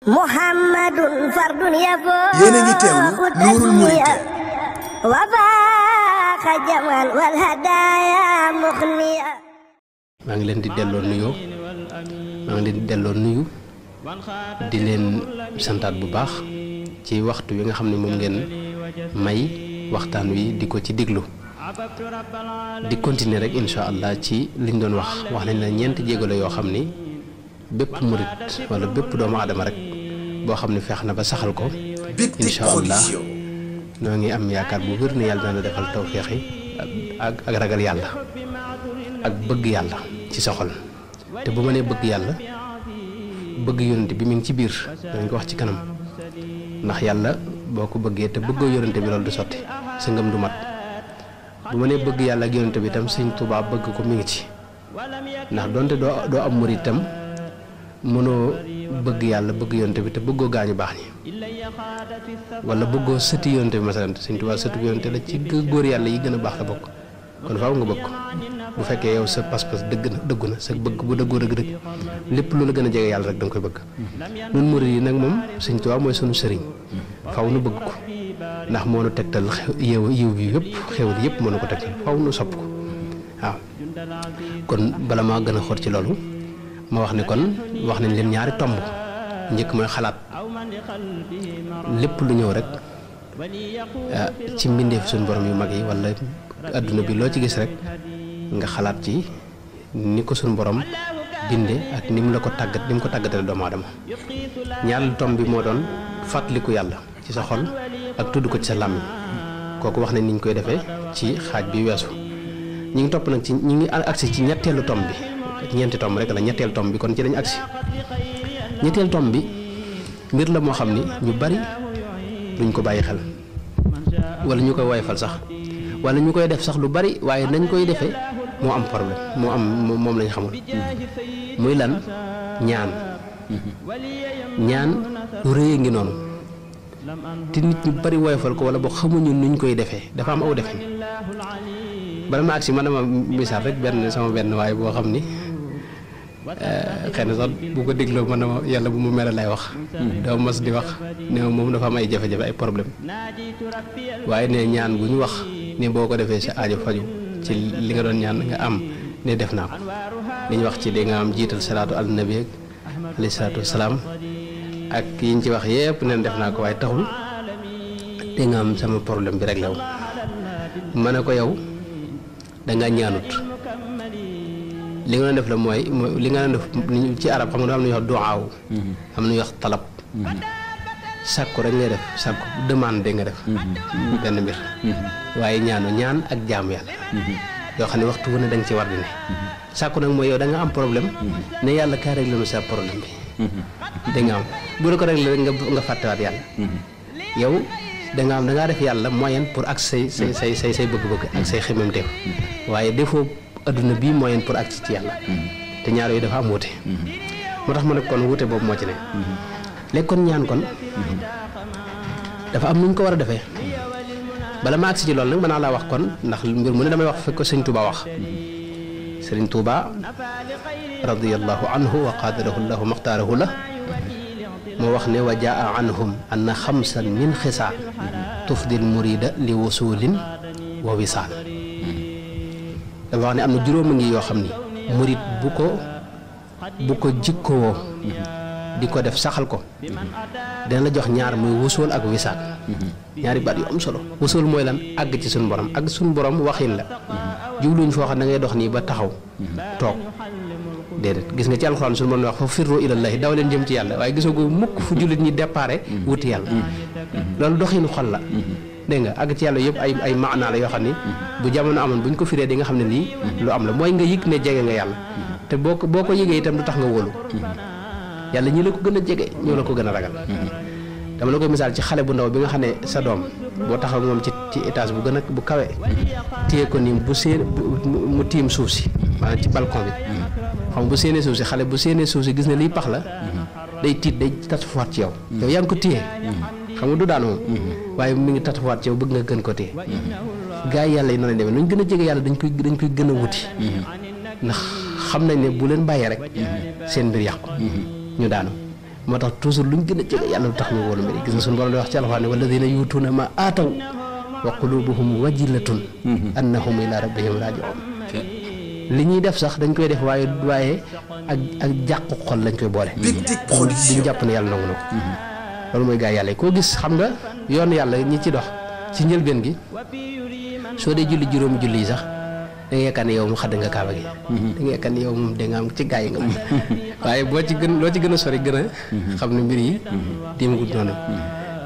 Muhammadun fardun yafoo yéen a ngi teewlu Nuurul Murid wa faaqa jamal wal hadaaya muxniya. maa ngi leen di delloo nuyoo di leen santaat bu baax ci waxtu wi nga xam ne moom ngeen may waxtaan wi di ko ci diglu di continuer rek incha allah ci liñ doon wax nañ la ñeenti jéego la yoo xam ni bépp murit wala bépp doomu aadama rek boo xam ne feex na ba saxal ko incha allah noo ngi am yaakaar bu wér ne yàlla dana defal tawféex yi ak ragal yàlla ak bëgg yàlla ci sa xol. te bu ma nee bëgg yàlla bëgg yonente bi mi ngi ci biir danañ ko wax ci kanam ndax yàlla boo ko bëggee te bëggoo yonente bi loolu du sotti sa ngëm du mat. bu ma nee bëgg yàlla ak yonente bi itam sëñ Tuubaa bëgg ko mi ngi ci ndax donte doo am murit itam mënoo bëgg yàlla bëgg yonente bi te bëggoo gaañu baax ñi wala bëggoo sëti yonente bi masalan sëñ Tuubaa sëtu yonente la ci góor yàlla yi gën a baax la bokk kon faaw nga bëgg ko bu fekkee yow sa pas-pas dëggu na sa bëgg bu dëggoo dëgg lépp lu la gën a jege yàlla rek da nga koy bëgg. ñun murit yi nag moom sëñ Tuubaa mooy sunu sëriñ faaw nu bëgg ko ndax moo nu tegtal yiw bi yëpp xewal yëpp moo nu ko tegtal faw nu sopp ko waaw. kon bala maa gën a xóot ci loolu ma wax ne kon wax nañ leen ñaari tomb njëkk mooy xalaat lépp lu ñëw rek ci mbindeef suñu borom yu mag yi wala adduna bi loo ci gis rek nga xalaat ci ni ko suñu borom binde ak ni mu la ko tàggat ni mu ko tàggatale doomu aadama. ñaareelu tomb bi moo doon fàttaliku yàlla ci sa xol ak tudd ko ci sa làmmiñ kooku wax nañ ni ñu koy defee ci xaaj bi weesu ñi ngi topp nag ci ñi ngi agsi ci ñetteelu tomb bi ñeenti tomb rek la ñetteelu tomb bi kon ci lañ agsi ñetteelu tomb bi mbir la moo xam ni ñu bari duñ ko bàyyi xel wala ñu koy woyfal sax wala ñu koy def sax lu bari waaye nañ koy defee moo am problème moom lañ xamul muy lan ñaan lu rëy ngi noonu te nit ñu bari woyofal ko wala boo xamuñu nuñ koy defee dafa am aw defin bala ma agsi man dama misaal rek sama benn waaye boo xam ni xëy na sax bu ko dégloo man dama yàlla bu mu mel lay wax dama mas di wax ne moom dafa am ay jafe-jafe ay problème waaye ne ñaan bu ñu wax ne boo ko defee sa aajo faju ci li nga doon ñaan nga am ne def naa ko li ñu wax ci di nga am jiital salaatu al nabi alayhi salaatu wasalaam ak yiñ ci wax yépp neen def naa ko waaye taxul te nga am sama problème bi rek la ma ne ko yow dangaa ñaanut li nga doon def la mooy li nga doon def ci arab xam nga am na ñuy wax duwaaw am na ñuy wax talab sàkku rek ngay def sàkku demande nga def benn mbir waaye ñaan ak jaamu yàlla yoo xam ne waxtu wu ne da nga ci war di ne sàkku nag mooy yow da nga am problème ne yàlla kaa réglé sa problème bi da nga am bu la ko réglé rek nga fàttewaat yàlla yow da ngaa def yàlla moyen pour ak say bëgg-bëgg ak say xememteef waaye defoo adduna bii moyen pour ak ci yàlla te ñaar yooyu dafa am wuute moo tax ma ne kon wuute boobu moo ci ne léegi kon ñaan kon dafa am nuñ ko war a defee bala ma agsi ci loolu nag mën naa laa wax kon ndax mbir mu ne damay wax fekk ko sëñ Touba wax sëriñ Touba radiyallahu anhu wa qaadarahu llahu maxtaarahu la moo wax ne wa jaa anhum anna xamsan min xisaal tufdil murida li wusulin wa wisaal dafa wax ne am na juróom a ngi yoo xam ni murid bu ko jikkoo di ko def saxal ko dana la jox ñaar muy wusul ak wisaal ñaari baat yu am solo wusul mooy lan àgg ci suñu borom àgg suñu borom waxin la jubluñ foo xam da ngay dox nii ba taxaw toog déedéet gis nga ci alxuraan suñu borom wax fa firru ilallahi daw leen jëm ci yàlla waaye gisoo ko mukk fu jullit ñi déparé wuti yàlla loolu doxinu xol la dégg nga àgg ci yàlla yëpp ay maanaa la yoo xam ni bu jamono amoon buñ ko firee di nga xam ne lii lu am la mooy nga yëg ne jege nga yàlla te boo ko yëgee itam du tax nga wóolu yàlla ñi la ko gën a jege ñoo la ko gën a ragal dama la koy misaal ci xale bu ndaw bi nga xam ne sa doom boo taxaw moom ci étage bu kawe téye ko nii mu tiim suuf si maanaam ci balcon bi xam bu séenee suuf si xale bu séenee suuf si gis ne liy pax la day tiit day tatuwaat ci yow yow yaa ngi ko téye xam nga du daan moom waaye mi ngi tatuwaat ci yow bëgg nga gën ko téye gaa yi yàlla yi noonu lañ demee nuñ gën a jege yàlla dañ koy gën a wuti ndax xam nañ ne bu leen bàyyee rek seen mbir yàqu ñu daanu moo tax toujours luñ gën a jege yàlla lu tax ñu wóolu mbir yi gis nga suñu borom di wax ci alxuraan ne walladina yuutuuna ma aataw wa qulubuhum wajilatun annahum ila rabbihim raaji'uun li ñuy def sax dañ koy def waaye ak jàqu xol lañ koy boole duñ jàpp ne yàlla nangu na ko loolu mooy gaa yàlla yi koo gis xam nga yoon yàlla ñi ci dox ci njëlbeen gi soo dee julli juróomi julli yi sax da nga yaakaar ne yow mu xadd nga kaaba gi da nga yaakaar ne yow moom da nga am ci gaa yi nga moom waaye loo ci gën a sori gën a xam ne mbir yi dimagut noonu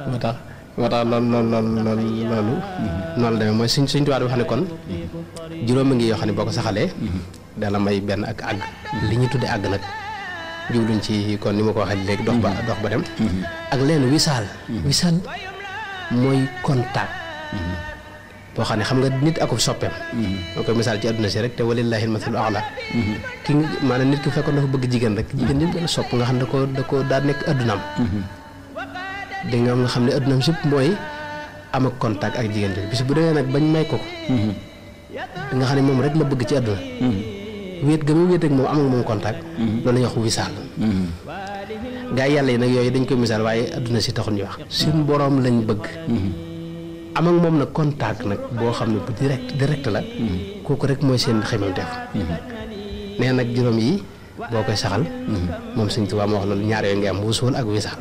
moo tax loolu noonu la demee mooy suñ tubaab wax ne kon juróom a ngi yoo xam ne boo ko saxalee dana may benn ak àgg li ñu tudde àgg nag jubluñ ci kon ni ma ko waxee léegi dox ba dem ak leen wisaal mooy contact boo xam ne xam nga nit akub soppeem moo koy misaal ci àdduna si rek te walillahi al-mathalu a'la ki maanaam nit ki fekkoon dafa bëgg jigéen rek jigéen ñi gën a sopp nga xam ne da ko daa nekk addunaam da nga xam ne addunaam sëpp mooy am ak contact ak jigéen bi bis bu demee nag bañ may ko nga xam ne moom rek la bëgg ci àdduna wéet ga mu wéet ak moom am ak moom contact loolu la ñuy wax wisaal gaa yi yàlla yi nag yooyu dañ koy misaal waaye àdduna si taxul ñu wax suñu boroom lañ bëgg am ak moom nag contact nag boo xam ne bu direct la kooku rek mooy seen xemmeemteef nee nag juróom yi boo koy saxal moom Sëñ Tuubaa moo wax loolu ñaar yooyu ngay am wusuul ak wisaal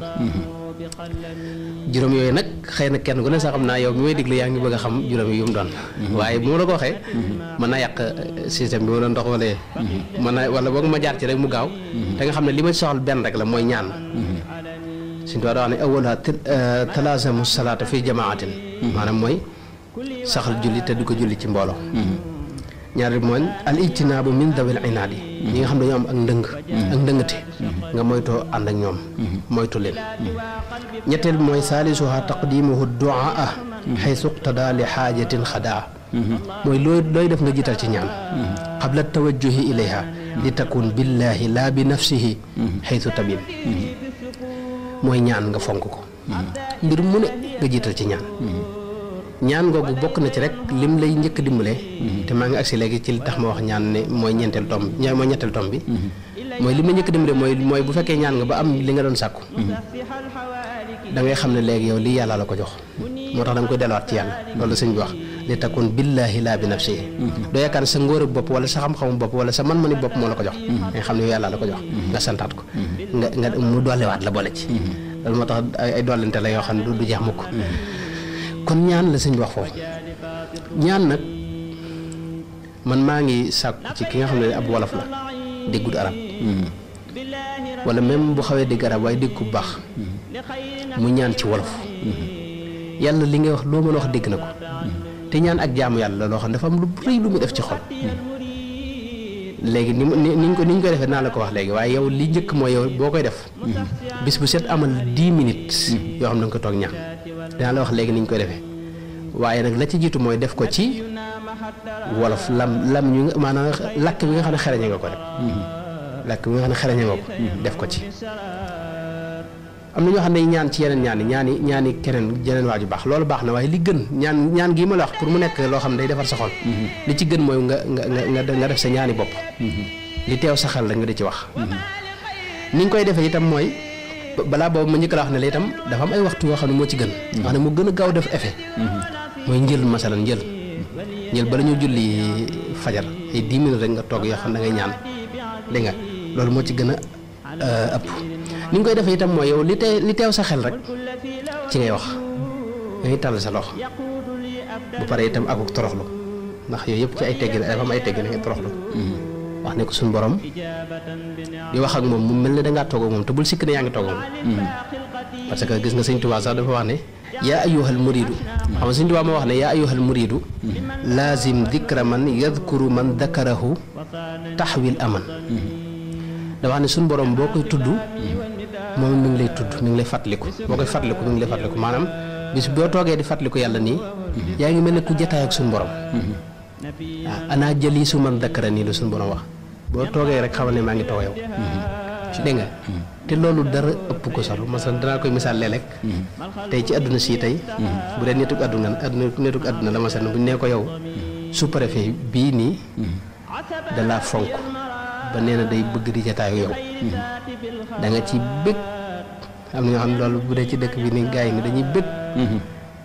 juróom yooyu nag xëy na kenn ku ne sax xam naa yow mi may déglu yaa ngi bëgg a xam juróom yi yu mu doon waaye bu ma la ko waxee mën naa yàq système bi ma doon dox wala boog ma jaar ci rek mu gaaw te nga xam ne li ma soxal benn rek la mooy ñaan Sëñ Tuubaa daa wax ne awwaluhaa talaazamu salaata fi jamaatin maanaam mooy saxal julli te du ko julli ci mbooloo ñaareel mooy al ijtinaabu min dawil inaadi ñi nga xam ne dañoo am ak ndëngate nga moytoo ànd ak ñoom moytu leen ñetteel bi mooy saalisuha taqdimuhu duaa xaysu iqtada li xaajatin xadaa mooy looy def nga jiital ci ñaan qabla tawajjuhi ilayha li takun billahi laa bi nafsihi xaysu tabib mooy ñaan nga fonk ko mbir mu ne nga jiital ci ñaan googu bokk na ci rek lim lay njëkk dimbale te maa ngi agsi léegi ci li tax ma wax ñaan ne mooy ñetteel tom bi mooy li ma njëkk dimbale mooy bu fekkee ñaan nga ba am li nga doon sàkku da ngay xam ne léegi yow lii yàlla la ko jox moo tax da nga koy delluwaat ci yàlla loolu la sëñ bi wax li takun billahi laa bi nafsihi doo yaakaar sa ngóor bopp wala sa xam-xamu bopp wala sa man-mani bopp moo la ko jox nga xam ne yow yàlla la ko jox nga santaat ko nga mu dolliwaat la boole ci loolu moo tax ay dollante la yoo xam ne du jeex mukk kon ñaan la sëñ bi wax foofu ñaan nag man maa ngi sàkku ci ki nga xam ne ab wolof la déggut arab wala même bu xawee dégg arab waaye dégg ku baax mu ñaan ci wolof yàlla li ngay wax loo mën a wax dégg na ko te ñaan ak jaamu yàlla loo xam ne dafa am lu rëy lu mu def ci xol léegi niñ koy defee naa la ko wax léegi waaye yow li njëkk mooy yow boo koy def bis bu set amal 10 minutes yoo xam ne nga ko toog ñaan dinaa la wax léegi niñ koy defee waaye nag la ci jiitu mooy def ko ci wolof lam ñu maanaam làkk bi nga xam ne xereñe nga ko rek làkk bi nga xam ne xereñe nga ko def ko ci am na ñoo xam ne ñaan ci yeneen ñaani keneen jeneen waaju baax loolu baax na waaye li gën ñaan gii ma la wax pour mu nekk loo xam ne day defar sa xol li ci gën mooy nga def sa ñaani bopp li teew sa xel la nga di ci wax ni nga koy defee itam mooy balaa boobu ma njëkk la wax ne la itam dafa am ay waxtu yoo xam ne moo ci gën wax ne mu gën a gaaw def effet mooy njël masalan njël bala ñu julli fajar ay 10 minutes rek nga toog yoo xam ne da ngay ñaan dégg nga loolu moo ci gën a ëpp ni nga koy defee itam mooy yow li teew sa xel rek ci ngay wax da ngay tàll sa loxo bu pare itam akuk toroxlu ndax yooyu yëpp ci ay teggin dafa am ay teggin ngay toroxlu wax ne ko suñu borom di wax ak moom mu mel ne dangaa toog ak moom te bul sikk ne yaa ngi toog ak moom parce que gis nga sëñ Tuubaa sax dafa wax ne yaa ayyuhal muridu xam nga sëñ Tuubaa moo wax ne yaa ayyuhal muridu laazim dikra man yadkuru man dakarahu taxwil aman dafa wax ne suñu borom boo koy tudd moom mi ngi lay tudd mi ngi lay fàttaliku boo koy fàttaliku mi ngi lay fàttaliku maanaam bis boo toogee di fàttaliku yàlla nii yaa ngi mel ne ku jataay ak suñu borom waaw ana jëli su man dakkara nii la suñu borom wax boo toogee rek xamal ne maa ngi toog yow dégg nga te loolu dara ëpp ko solo masalan danaa koy misaal léeg-léeg tey ci àdduna si tey bu dee netuk àdduna la masalan bu ñu nee ko yow sous-préfet bii nii da laa fonk ba nee na day bëgg di jataayu yow da nga ci bëgg am na ñoo xam ne loolu bu dee ci dëkk bi ni gars yi ni dañuy bëgg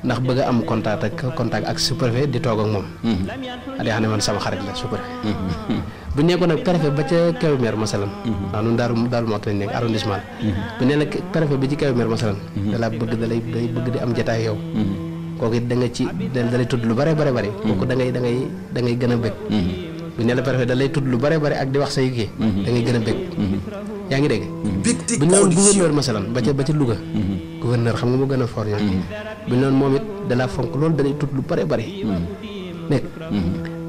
ndax bëgg a am contact ak sous-préfet di toog ak moom di xam ne man sama xarit la sous-préfet bu nekkoon nag préfet ba ca Kébémer masalan waaw nun daaru moo tax lañ nekk arrondissement bu nee la préfet bi ci Kébémer masalan dalaa bëgg day bëgg di am jataay yow kooku it da nga ci da lay tudd lu bare kooku da ngay gën a bëgg bu ne la préfet da lay tudd lu bare ak di wax say kii da ngay gën a bëgg yaa ngi dégg bu ñu doon gouverneur masalan ba ca Louga gouverneur xam nga mu gën a fort ñoom bu ñu doon moom it dalaa fonk loolu da lay tudd lu bare nekk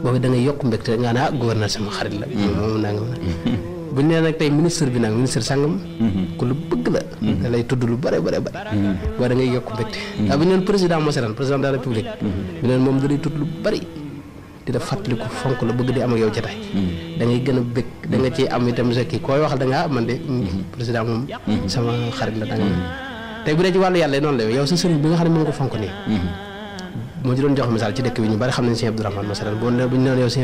boobu da ngay yokk mbégte nga ne gouverneur sama xarit la moom naa nga bu ñu nee nag tey ministre bi nag ministre sàngam ku lu bëgg la da lay tudd lu bare boo da ngay yokk mbégte waaw bu ñu doon président masalan président de la république bu ñu doon moom da lay tudd lu bari di la fàttaliku fonk la bëgg di am ak yow jotaay da ngay gën a bëgg da nga ci am itam sa kii koy waxal da nga man de président moom sama xarit la da nga tey bu dee ci wàllu yàlla noonu la yow sa sëriñ bi nga xam ne moom ko fonk nii moo ci doon jox misaal ci dëkk bi ñu bari xam nañ Sëñ Abdourahmane masalan boo ne bu ñu naan yow Sëñ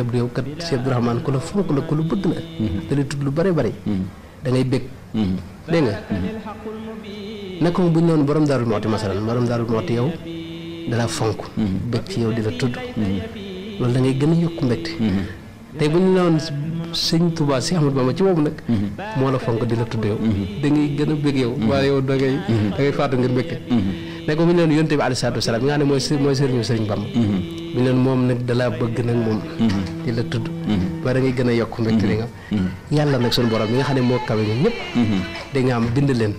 Abdourahmane ku la fonk la ku la bëgg la da lay tudd lu bari da ngay bëgg dégg nga naka bu ñu noonu borom Daarul Muxti masalan borom Daarul Muxti yow dala fonk bëgg ci yow di la tudd loolu da ngay gën a yokk mbégte tey bu ñu noonu Sëñ Tuubaa si Ahmadu Bamba ci boobu nag moo la fonk di la tudd yow da ngay gën a bëgg yow waaye yow da ngay faatu ngir mbégte ne ko bu ñu leen yonte bi alayhi salaatu wa salaam nga xam ne mooy sëriñu Sëriñ Bamba bu ñu leen moom nag dalaa bëgg nag moom di la tudd ba da ngay gën a yokk mbégte di nga yàlla nag suñu borom bi nga xam ne moo kawe ñun ñëpp da nga am bind leen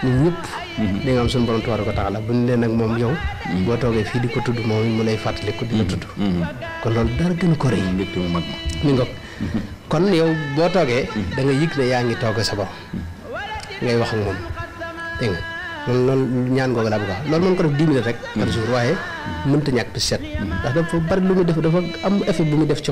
ñun ñëpp da nga am suñu borom tabaaraka wa taala bu ñu leen nag moom yow boo toogee fii di ko tudd moom mu lay fàttaliku di la tudd kon loolu dara gën a ko rëy mbégte mu mag mi ngoog kon yow boo toogee da nga yëg ne yaa ngi toog sa borom ngay wax ak moom dégg nga loolu ñaan googu laa bëgg a loolu mën ko def 10 minutes rek par jour waaye mënta ñàkk di set ndax dafa bari lu muy def dafa am effet bu muy def ci